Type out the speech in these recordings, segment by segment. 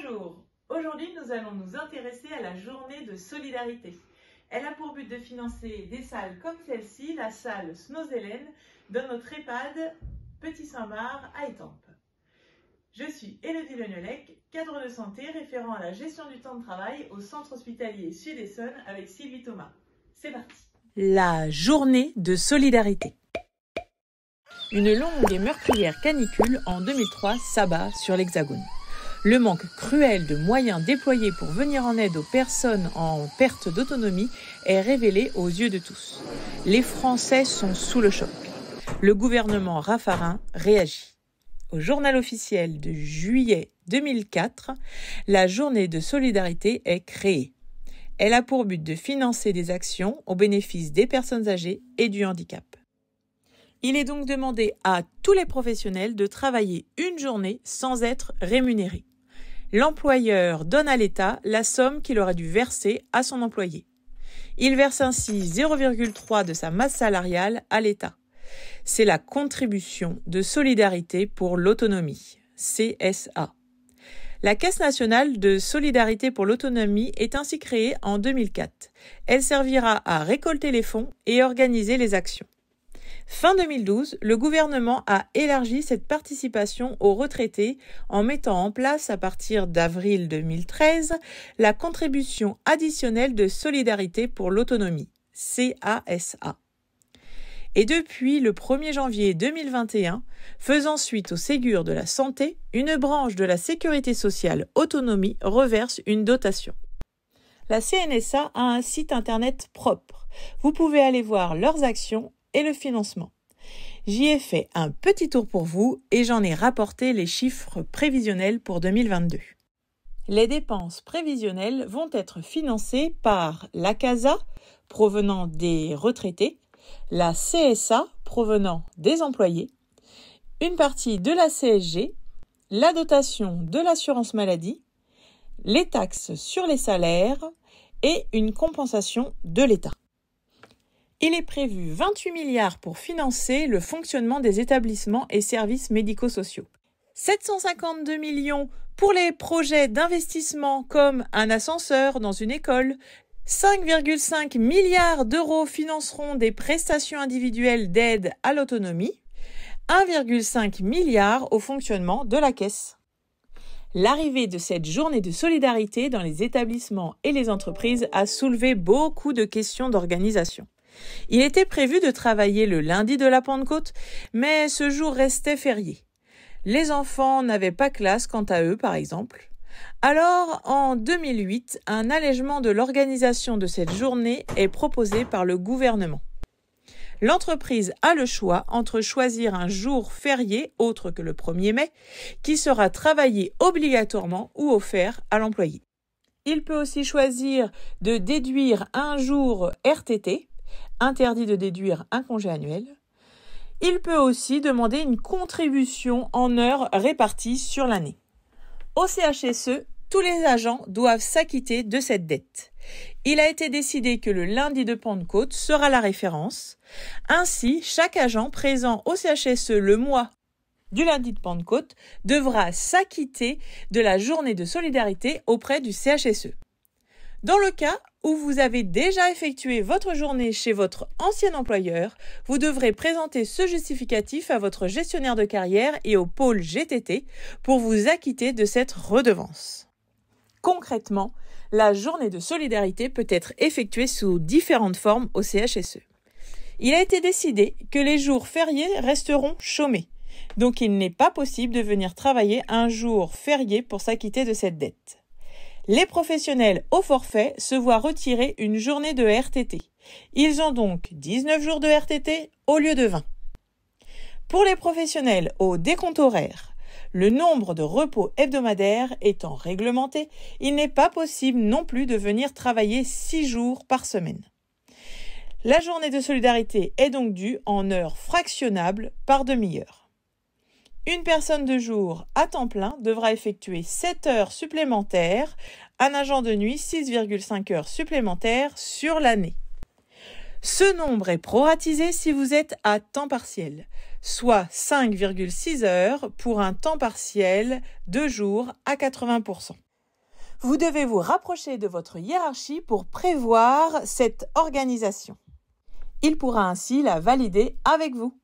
Bonjour, aujourd'hui nous allons nous intéresser à la journée de solidarité. Elle a pour but de financer des salles comme celle-ci, la salle Snozelen, dans notre EHPAD Petit Saint-Marc à Étampes. Je suis Élodie Lenelec, cadre de santé référent à la gestion du temps de travail au centre hospitalier Sud-Essonne avec Sylvie Thomas. C'est parti. La journée de solidarité. Une longue et meurtrière canicule en 2003 s'abat sur l'Hexagone. Le manque cruel de moyens déployés pour venir en aide aux personnes en perte d'autonomie est révélé aux yeux de tous. Les Français sont sous le choc. Le gouvernement Raffarin réagit. Au journal officiel de juillet 2004, la journée de solidarité est créée. Elle a pour but de financer des actions au bénéfice des personnes âgées et du handicap. Il est donc demandé à tous les professionnels de travailler une journée sans être rémunérés. L'employeur donne à l'État la somme qu'il aurait dû verser à son employé. Il verse ainsi 0,3 de sa masse salariale à l'État. C'est la contribution de solidarité pour l'autonomie, CSA. La Caisse nationale de solidarité pour l'autonomie est ainsi créée en 2004. Elle servira à récolter les fonds et organiser les actions. Fin 2012, le gouvernement a élargi cette participation aux retraités en mettant en place, à partir d'avril 2013, la contribution additionnelle de solidarité pour l'autonomie, CASA. Et depuis le 1er janvier 2021, faisant suite au Ségur de la santé, une branche de la sécurité sociale autonomie reverse une dotation. La CNSA a un site internet propre. Vous pouvez aller voir leurs actions et le financement. J'y ai fait un petit tour pour vous et j'en ai rapporté les chiffres prévisionnels pour 2022. Les dépenses prévisionnelles vont être financées par la CASA, provenant des retraités, la CSA, provenant des employés, une partie de la CSG, la dotation de l'assurance maladie, les taxes sur les salaires et une compensation de l'État. Il est prévu 28 milliards pour financer le fonctionnement des établissements et services médico-sociaux. 752 millions pour les projets d'investissement comme un ascenseur dans une école. 5,5 milliards d'euros financeront des prestations individuelles d'aide à l'autonomie. 1,5 milliard au fonctionnement de la caisse. L'arrivée de cette journée de solidarité dans les établissements et les entreprises a soulevé beaucoup de questions d'organisation. Il était prévu de travailler le lundi de la Pentecôte, mais ce jour restait férié. Les enfants n'avaient pas classe quant à eux, par exemple. Alors, en 2008, un allègement de l'organisation de cette journée est proposé par le gouvernement. L'entreprise a le choix entre choisir un jour férié autre que le 1er mai, qui sera travaillé obligatoirement ou offert à l'employé. Il peut aussi choisir de déduire un jour RTT, interdit de déduire un congé annuel. Il peut aussi demander une contribution en heures réparties sur l'année. Au CHSE, tous les agents doivent s'acquitter de cette dette. Il a été décidé que le lundi de Pentecôte sera la référence. Ainsi, chaque agent présent au CHSE le mois du lundi de Pentecôte devra s'acquitter de la journée de solidarité auprès du CHSE. Dans le cas où vous avez déjà effectué votre journée chez votre ancien employeur, vous devrez présenter ce justificatif à votre gestionnaire de carrière et au pôle GTT pour vous acquitter de cette redevance. Concrètement, la journée de solidarité peut être effectuée sous différentes formes au CHSE. Il a été décidé que les jours fériés resteront chômés, donc il n'est pas possible de venir travailler un jour férié pour s'acquitter de cette dette. Les professionnels au forfait se voient retirer une journée de RTT. Ils ont donc 19 jours de RTT au lieu de 20. Pour les professionnels au décompte horaire, le nombre de repos hebdomadaires étant réglementé, il n'est pas possible non plus de venir travailler 6 jours par semaine. La journée de solidarité est donc due en heures fractionnables par demi-heure. Une personne de jour à temps plein devra effectuer 7 heures supplémentaires, un agent de nuit 6,5 heures supplémentaires sur l'année. Ce nombre est proratisé si vous êtes à temps partiel, soit 5,6 heures pour un temps partiel de jour à 80%. Vous devez vous rapprocher de votre hiérarchie pour prévoir cette organisation. Il pourra ainsi la valider avec vous.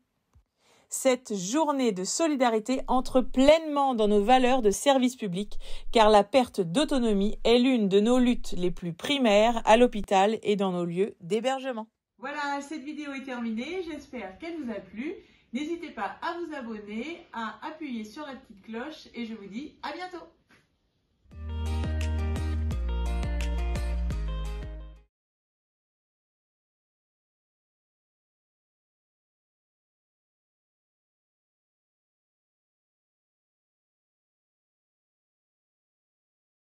Cette journée de solidarité entre pleinement dans nos valeurs de service public, car la perte d'autonomie est l'une de nos luttes les plus primaires à l'hôpital et dans nos lieux d'hébergement. Voilà, cette vidéo est terminée, j'espère qu'elle vous a plu. N'hésitez pas à vous abonner, à appuyer sur la petite cloche et je vous dis à bientôt.